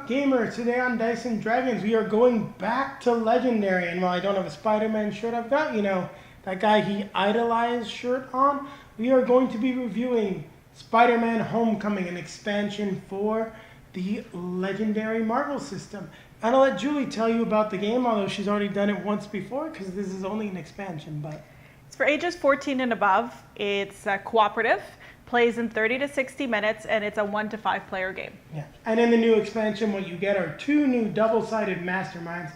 up, gamers? Today on Dice and Dragons, we are going back to Legendary. And while I don't have a Spider-Man shirt, I've got, that guy he idolized shirt on. We are going to be reviewing Spider-Man Homecoming, an expansion for the Legendary Marvel system. And I'll let Julie tell you about the game, although she's already done it once before, because this is only an expansion. But it's for ages 14 and above. It's cooperative. Plays in 30 to 60 minutes, and it's a 1 to 5 player game. Yeah, and in the new expansion, what you get are 2 new double-sided masterminds,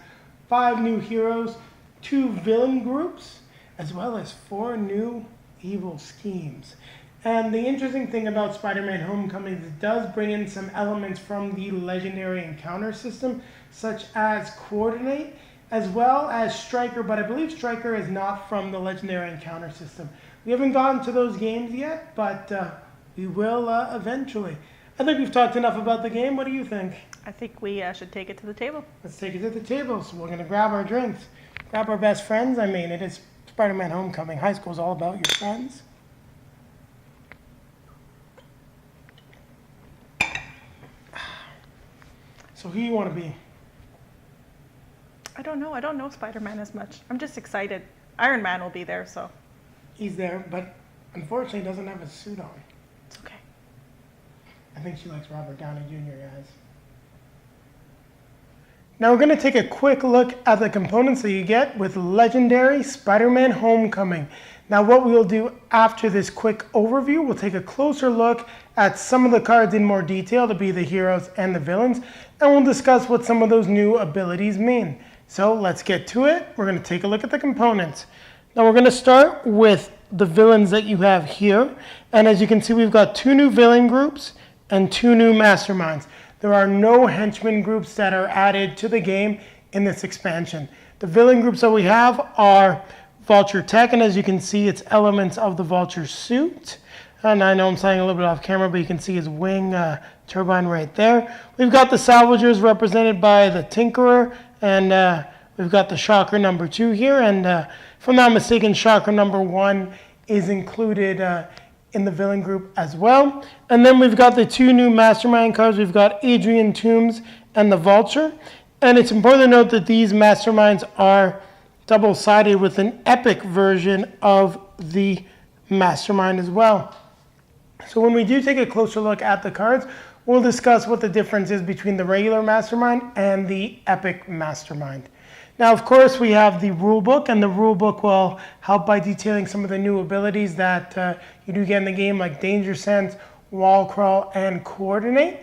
5 new heroes, 2 villain groups, as well as 4 new evil schemes. And the interesting thing about Spider-Man Homecoming is it does bring in some elements from the Legendary Encounter system, such as Coordinate, as well as Striker, but I believe Striker is not from the Legendary Encounter system. We haven't gotten to those games yet, but we will eventually. I think we've talked enough about the game. What do you think? I think we should take it to the table. Let's take it to the table. So we're going to grab our drinks, grab our best friends. I mean, it is Spider-Man Homecoming. High school is all about your friends. So who you want to be? I don't know. I don't know Spider-Man as much. I'm just excited. Iron Man will be there, so. He's there, but unfortunately doesn't have a suit on. It's okay. I think she likes Robert Downey Jr., guys. Now we're going to take a quick look at the components that you get with Legendary Spider-Man Homecoming. Now what we will do after this quick overview, we'll take a closer look at some of the cards in more detail, to be the heroes and the villains, and we'll discuss what some of those new abilities mean. So let's get to it. We're going to take a look at the components. Now we're going to start with the villains that you have here. And as you can see, we've got 2 new villain groups and 2 new masterminds. There are no henchmen groups that are added to the game in this expansion. The villain groups that we have are Vulture Tech, and as you can see, it's elements of the Vulture suit. And I know I'm saying a little bit off camera, but you can see his wing turbine right there. We've got the Salvagers represented by the Tinkerer, and we've got the Shocker number 2 here, and if I'm not mistaken, Shocker number 1 is included in the villain group as well. And then we've got the 2 new mastermind cards. We've got Adrian Toomes and the Vulture. And it's important to note that these masterminds are double-sided with an epic version of the mastermind as well. So when we do take a closer look at the cards, we'll discuss what the difference is between the regular mastermind and the epic mastermind. Now, of course, we have the rule book, and the rule book will help by detailing some of the new abilities that you do get in the game, like Danger Sense, Wall Crawl, and Coordinate.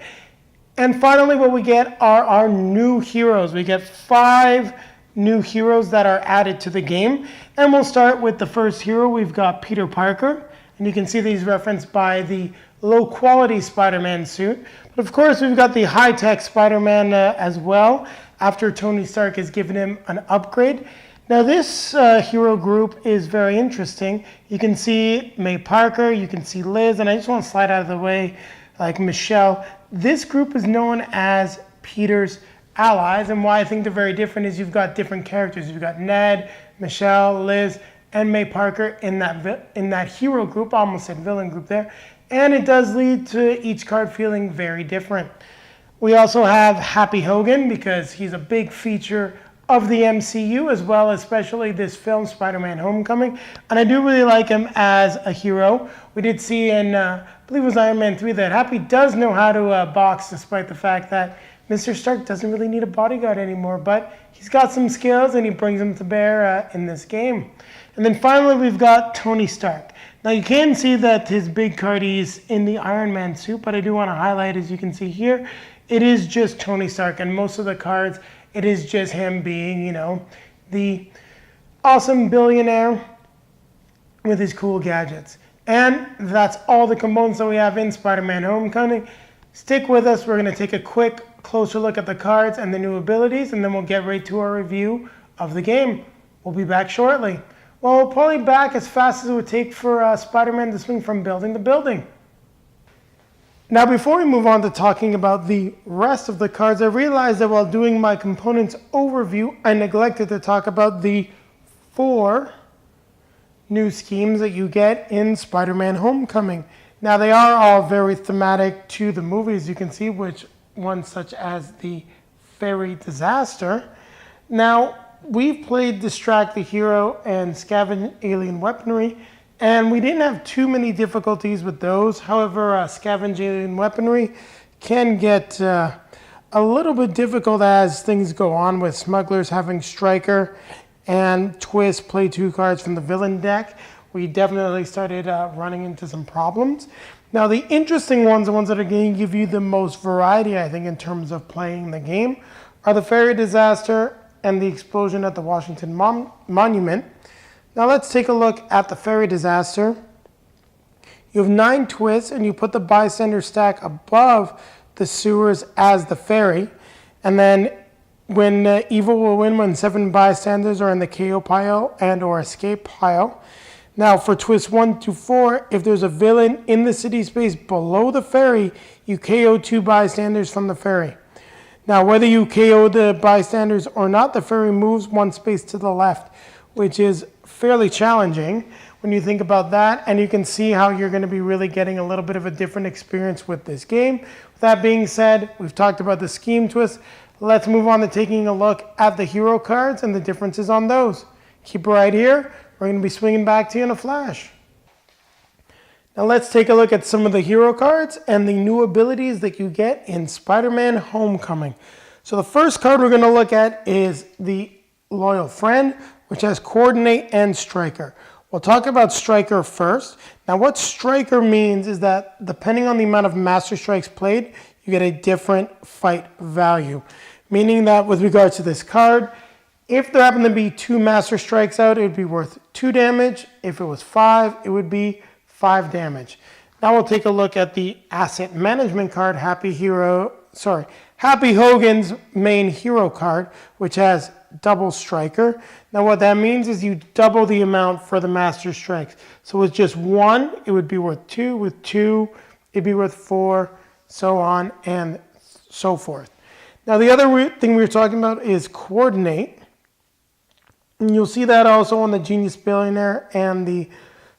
And finally, what we get are our new heroes. We get 5 new heroes that are added to the game. And we'll start with the first hero. We've got Peter Parker, and you can see these referenced by the low-quality Spider-Man suit. But of course, we've got the high-tech Spider-Man as well, after Tony Stark has given him an upgrade. Now this hero group is very interesting. You can see May Parker, you can see Liz, and I just want to slide out of the way, like Michelle. This group is known as Peter's allies, and why I think they're very different is you've got different characters. You've got Ned, Michelle, Liz, and May Parker in that hero group, I almost said villain group there, and it does lead to each card feeling very different. We also have Happy Hogan, because he's a big feature of the MCU, as well as especially this film, Spider-Man Homecoming. And I do really like him as a hero. We did see in, I believe it was Iron Man 3, that Happy does know how to box, despite the fact that Mr. Stark doesn't really need a bodyguard anymore. But he's got some skills, and he brings them to bear in this game. And then finally, we've got Tony Stark. Now you can see that his big card is in the Iron Man suit, but I do want to highlight, as you can see here, it is just Tony Stark, and most of the cards, it is just him being, the awesome billionaire with his cool gadgets. And that's all the components that we have in Spider-Man Homecoming. Stick with us. We're going to take a quick, closer look at the cards and the new abilities, and then we'll get right to our review of the game. We'll be back shortly. Well, we'll probably be back as fast as it would take for Spider-Man to swing from building to building. Now, before we move on to talking about the rest of the cards, I realized that while doing my components overview, I neglected to talk about the 4 new schemes that you get in Spider-Man Homecoming. Now, they are all very thematic to the movies, you can see, which ones such as the Fairy Disaster. Now, we've played Distract the Hero and Scavenge Alien Weaponry, and we didn't have too many difficulties with those. However, Scavenge Alien Weaponry can get a little bit difficult as things go on, with Smugglers having Striker and Twist play 2 cards from the villain deck. We definitely started running into some problems. Now, the interesting ones, the ones that are going to give you the most variety, I think, in terms of playing the game, are the Fairy Disaster and the Explosion at the Washington Monument. Now let's take a look at the Fairy Disaster. You have 9 twists, and you put the bystander stack above the sewers as the fairy. And then when evil will win when 7 bystanders are in the KO pile and or escape pile. Now for twists 1 to 4, if there's a villain in the city space below the fairy, you KO 2 bystanders from the fairy. Now whether you KO the bystanders or not, the fairy moves 1 space to the left, which is fairly challenging when you think about that, and you can see how you're going to be really getting a little bit of a different experience with this game. With that being said, we've talked about the scheme twist. Let's move on to taking a look at the hero cards and the differences on those. Keep it right here. We're going to be swinging back to you in a flash. Now let's take a look at some of the hero cards and the new abilities that you get in Spider-Man Homecoming. So the first card we're going to look at is the Loyal Friend, which has Coordinate and Striker. We'll talk about Striker first. Now what Striker means is that depending on the amount of Master Strikes played, you get a different fight value. Meaning that with regards to this card, if there happen to be 2 Master Strikes out, it would be worth 2 damage. If it was 5, it would be 5 damage. Now we'll take a look at the Asset Management card, Happy Hogan's main hero card, which has double Striker. Now what that means is you double the amount for the Master Strikes. So with just 1, it would be worth 2. With 2, it'd be worth 4, so on and so forth. Now the other thing we were talking about is Coordinate. And you'll see that also on the Genius Billionaire and the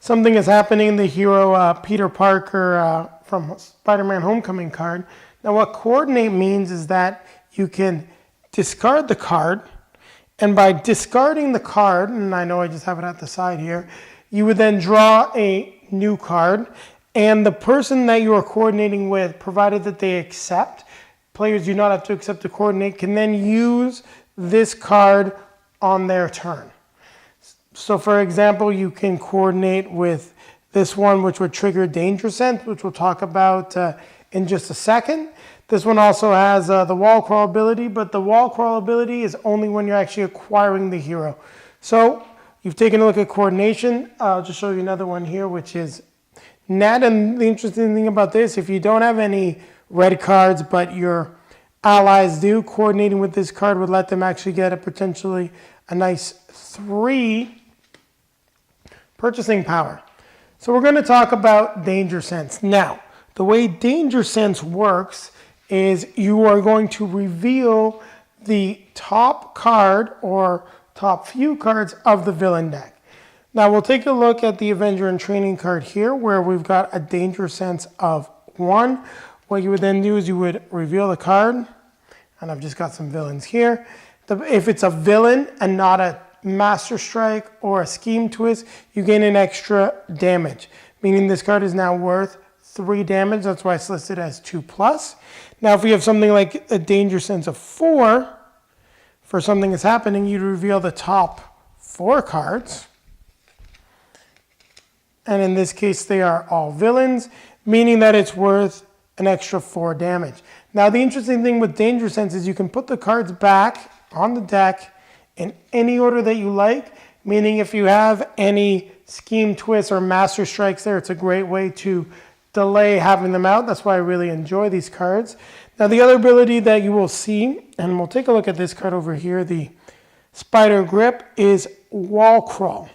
Something is Happening, the hero Peter Parker from Spider-Man Homecoming card. Now what Coordinate means is that you can discard the card, and by discarding the card, and I know I just have it at the side here, you would then draw a new card, and the person that you are coordinating with, provided that they accept, players do not have to accept the coordinate, can then use this card on their turn. So for example, you can coordinate with this one, which would trigger Danger Sense, which we'll talk about in just a second. This one also has the Wall Crawl ability, but the Wall Crawl ability is only when you're actually acquiring the hero. So you've taken a look at Coordination. I'll just show you another one here, which is Net. And the interesting thing about this, if you don't have any red cards, but your allies do, coordinating with this card would let them actually get potentially a nice 3 purchasing power. So we're going to talk about Danger Sense. Now, the way Danger Sense works is you are going to reveal the top card or top few cards of the villain deck. Now we'll take a look at the Avenger in Training card here, where we've got a Danger Sense of 1. What you would then do is you would reveal the card, and I've just got some villains here. If it's a villain and not a Master Strike or a Scheme Twist, you gain an extra damage, meaning this card is now worth 3 damage. That's why it's listed as 2+. Now, if we have something like a Danger Sense of 4, for Something is Happening, you'd reveal the top 4 cards. And in this case, they are all villains, meaning that it's worth an extra 4 damage. Now, the interesting thing with Danger Sense is you can put the cards back on the deck in any order that you like, meaning if you have any Scheme Twists or Master Strikes there, it's a great way to delay having them out. That's why I really enjoy these cards. Now the other ability that you will see, and we'll take a look at this card over here, the Spider Grip, is Wall Crawl.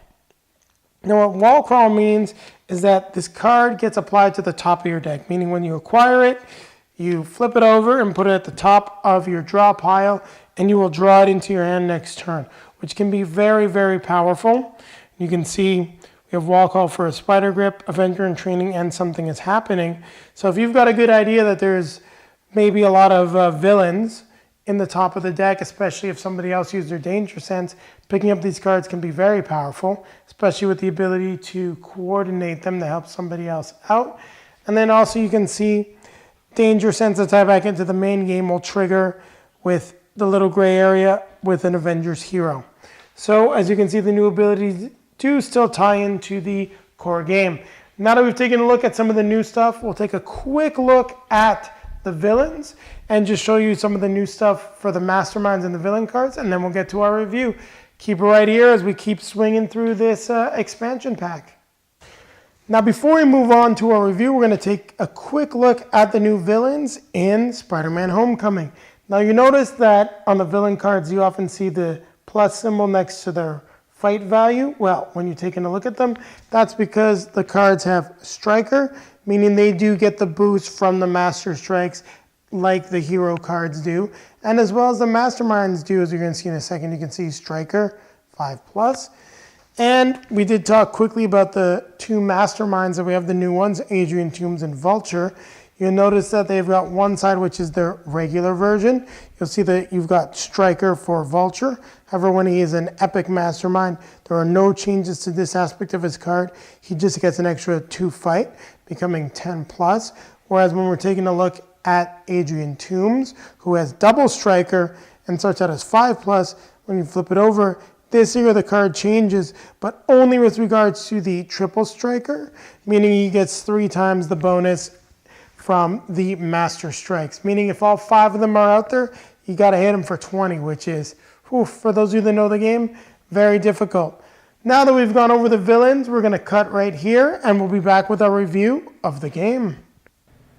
Now what Wall Crawl means is that this card gets applied to the top of your deck, meaning when you acquire it, you flip it over and put it at the top of your draw pile, and you will draw it into your hand next turn, which can be very, very powerful. You can see we have Wall Call for a Spider Grip, Avenger in Training, and Something is Happening. So if you've got a good idea that there's maybe a lot of villains in the top of the deck, especially if somebody else used their danger sense. Picking up these cards can be very powerful, especially with the ability to coordinate them to help somebody else out. And then also you can see danger sense to tie back into the main game will trigger with the little gray area with an Avengers hero. So as you can see, the new abilities do still tie into the core game. Now that we've taken a look at some of the new stuff, we'll take a quick look at the villains and just show you some of the new stuff for the masterminds and the villain cards, and then we'll get to our review. Keep it right here as we keep swinging through this expansion pack. Now before we move on to our review, we're going to take a quick look at the new villains in Spider-Man Homecoming. Now you notice that on the villain cards you often see the plus symbol next to their fight value. Well, when you're taking a look at them, that's because the cards have Striker, meaning they do get the boost from the Master Strikes like the hero cards do, and as well as the Masterminds do, as you're going to see in a second. You can see Striker 5+. And we did talk quickly about the two Masterminds that we have, the new ones, Adrian Toomes and Vulture. You'll notice that they've got one side, which is their regular version. You'll see that you've got Striker for Vulture. However, when he is an epic mastermind, there are no changes to this aspect of his card. He just gets an extra 2 fight, becoming 10+. Whereas when we're taking a look at Adrian Toomes, who has double Striker and starts out as 5+, when you flip it over, this here the card changes, but only with regards to the triple Striker, meaning he gets 3 times the bonus from the Master Strikes, meaning if all 5 of them are out there, you got to hit them for 20, which is, whew, for those of you that know the game, very difficult. Now that we've gone over the villains, we're going to cut right here, and we'll be back with our review of the game.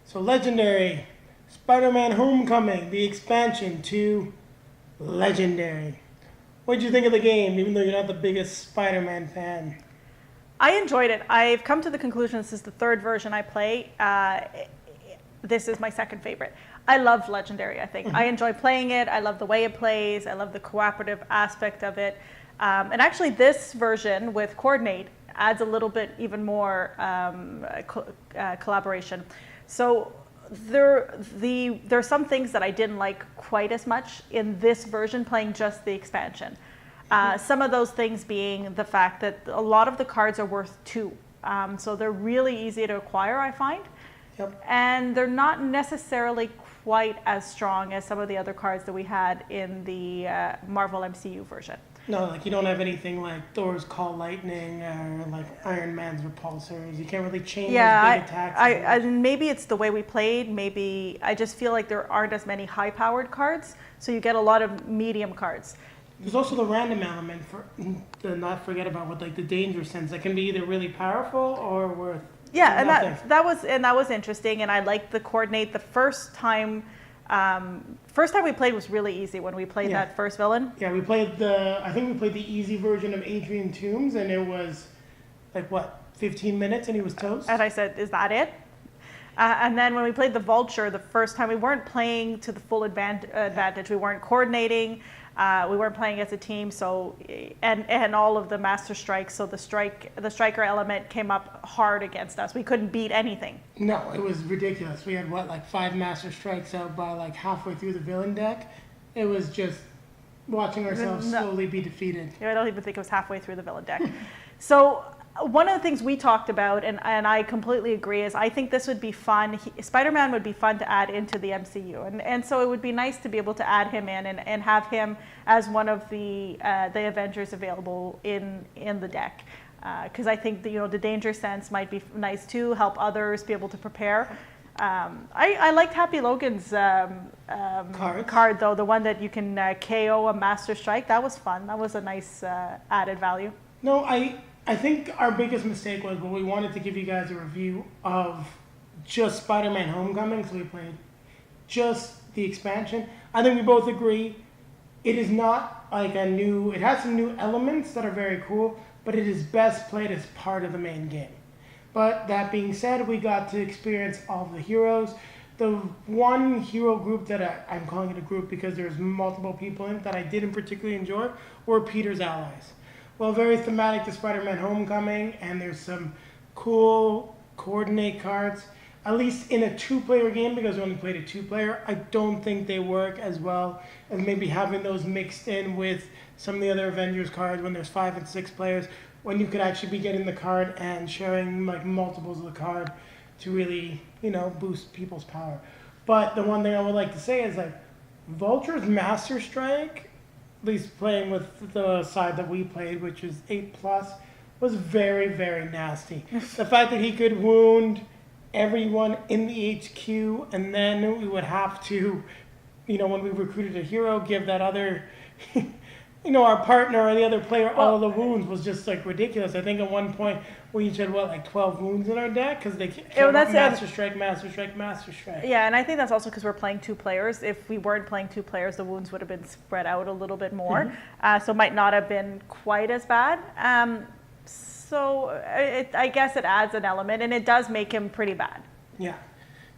So Legendary, Spider-Man Homecoming, the expansion to Legendary. What did you think of the game, even though you're not the biggest Spider-Man fan? I enjoyed it. I've come to the conclusion this is the third version I play. This is my second favorite. I love Legendary, I think. I enjoy playing it. I love the way it plays. I love the cooperative aspect of it. And actually this version with Coordinate adds a little bit even more collaboration. So there's some things that I didn't like quite as much in this version playing just the expansion. Some of those things being the fact that a lot of the cards are worth 2. So they're really easy to acquire, I find. Yep. And they're not necessarily quite as strong as some of the other cards that we had in the Marvel MCU version. No, like you don't have anything like Thor's Call Lightning or like Iron Man's Repulsors. You can't really chain those big attacks. And maybe it's the way we played. Maybe I just feel like there aren't as many high-powered cards, so you get a lot of medium cards. There's also the random element to not forget about with like the danger sense that can be either really powerful or worth. Yeah, and that was interesting, and I liked the Coordinate. The first time we played was really easy when we played that first villain. Yeah, I think we played the easy version of Adrian Toomes, and it was like what, 15 minutes, and he was toast. And I said, "Is that it?" And then when we played the Vulture the first time, we weren't playing to the full advantage. We weren't coordinating. We weren't playing as a team, so and all of the Master Strikes, so the striker element came up hard against us. We couldn't beat anything. No, it was ridiculous. We had like 5 Master Strikes out by like halfway through the villain deck. It was just watching ourselves slowly be defeated. I don't even think it was halfway through the villain deck. So one of the things we talked about, and I completely agree, is I think this would be fun. Spider-Man would be fun to add into the MCU, and so it would be nice to be able to add him in and have him as one of the Avengers available in the deck. Because I think the danger sense might be nice too, help others be able to prepare. I liked Happy Logan's card though, the one that you can KO a Master Strike. That was fun. That was a nice added value. No, I think our biggest mistake was when we wanted to give you guys a review of just Spider-Man Homecoming, so we played just the expansion. I think we both agree it is not like it has some new elements that are very cool, but it is best played as part of the main game. But that being said, we got to experience all of the heroes. The one hero group that I'm calling it a group because there's multiple people in it that I didn't particularly enjoy were Peter's allies. Well, very thematic to Spider-Man Homecoming, and there's some cool Coordinate cards. at least in a 2-player game, because we only played a 2-player, I don't think they work as well as maybe having those mixed in with some of the other Avengers cards when there's 5 and 6 players, when you could actually be getting the card and sharing like multiples of the card to really, boost people's power. But the one thing I would like to say is like Vulture's Master Strike, at least playing with the side that we played, which is 8+, was very, very nasty. The fact that he could wound everyone in the HQ, and then we would have to, when we recruited a hero, give that other, our partner or the other player all of the wounds was just like ridiculous. I think at one point we each had like 12 wounds in our deck because they kept Master Strike, Master Strike, Master Strike. Yeah, and I think that's also because we're playing 2 players. If we weren't playing 2 players, the wounds would have been spread out a little bit more, so it might not have been quite as bad. So I guess it adds an element, and it does make him pretty bad. Yeah.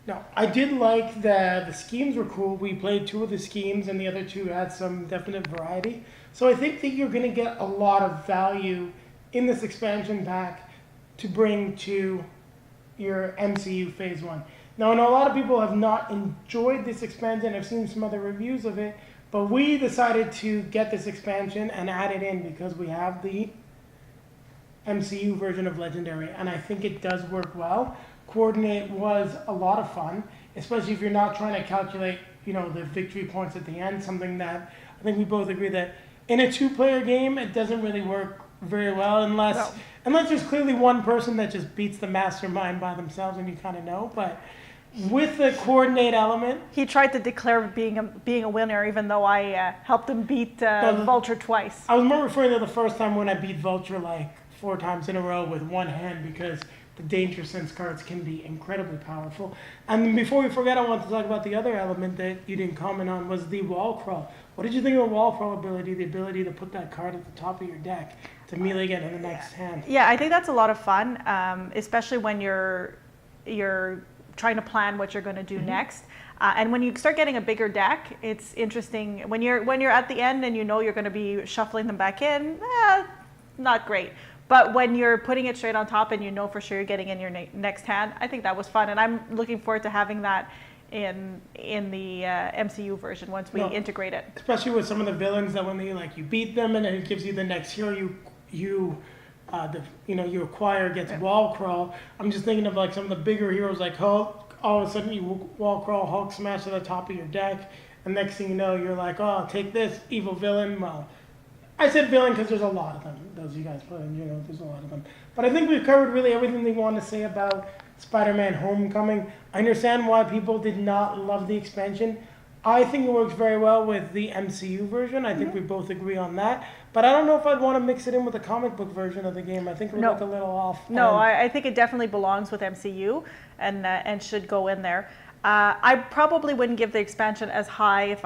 No, I did like the schemes were cool. We played 2 of the schemes, and the other 2 had some definite variety. So I think that you're going to get a lot of value in this expansion pack to bring to your MCU Phase 1. Now, I know a lot of people have not enjoyed this expansion. I've seen some other reviews of it, but we decided to get this expansion and add it in because we have the MCU version of Legendary, and I think it does work well. Coordinate was a lot of fun, especially if you're not trying to calculate, the victory points at the end, something that I think we both agree that in a 2-player game, it doesn't really work very well unless there's clearly one person that just beats the mastermind by themselves and you kind of know, but with the coordinate element. He tried to declare being a winner, even though I helped him beat Vulture twice. I was more referring to the first time when I beat Vulture like 4 times in a row with one hand because the Danger Sense cards can be incredibly powerful. And before we forget, I want to talk about the other element that you didn't comment on was the wall crawl. What did you think of the wall crawl ability, the ability to put that card at the top of your deck to melee again in the next hand? Yeah, I think that's a lot of fun, especially when you're trying to plan what you're going to do next. And when you start getting a bigger deck, it's interesting. When you're at the end and you're going to be shuffling them back in, not great. But when you're putting it straight on top and for sure you're getting in your next hand, I think that was fun. And I'm looking forward to having that in the MCU version once we integrate it. Especially with some of the villains that when you beat them and then it gives you the next hero you acquire gets wall crawl. I'm just thinking of some of the bigger heroes like Hulk. All of a sudden you wall crawl, Hulk smash to the top of your deck, and next thing you know you're like, oh, take this evil villain. Well, I said villain because there's a lot of them. Those of you guys play, there's a lot of them. But I think we've covered really everything they want to say about Spider-Man Homecoming. I understand why people did not love the expansion. I think it works very well with the MCU version. I think we both agree on that. But I don't know if I'd want to mix it in with the comic book version of the game. I think we're a little off. No, I think it definitely belongs with MCU and should go in there. I probably wouldn't give the expansion as high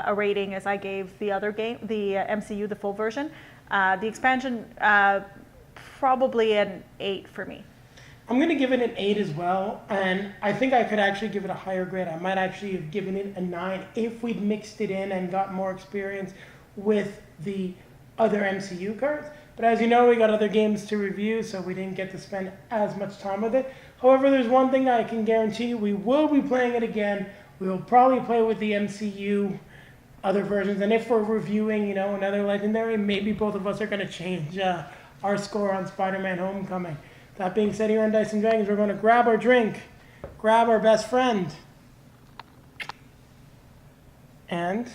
a rating as I gave the other game, the MCU, the full version. The expansion, probably an 8 for me. I'm going to give it an 8 as well, and I think I could actually give it a higher grade. I might actually have given it a 9 if we'd mixed it in and got more experience with the other MCU cards. But as you know, we got other games to review, so we didn't get to spend as much time with it. However, there's one thing I can guarantee you, we will be playing it again. We will probably play with the MCU other versions, and if we're reviewing, another Legendary, maybe both of us are going to change our score on Spider-Man Homecoming. That being said, here on Dice and Dragons, we're going to grab our drink, grab our best friend, and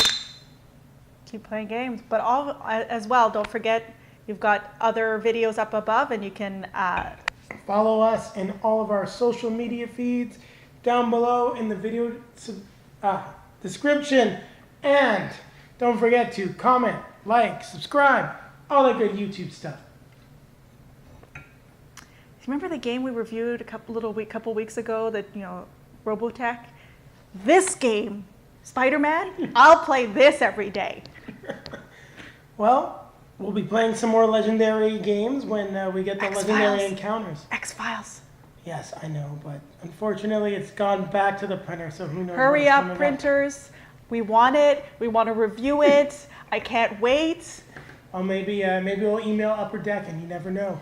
keep playing games. But as well, don't forget, you've got other videos up above, and you can follow us in all of our social media feeds down below in the video description. And don't forget to comment, like, subscribe, all that good YouTube stuff. Remember the game we reviewed a couple weeks ago, that Robotech? This game, Spider-Man, I'll play this every day. Well, we'll be playing some more Legendary games when we get the Legendary encounters. X-Files. Yes, I know, but unfortunately it's gone back to the printer, so who knows. Hurry up, printers. We want it. We want to review it. I can't wait. Well, maybe we'll email Upper Deck, and you never know.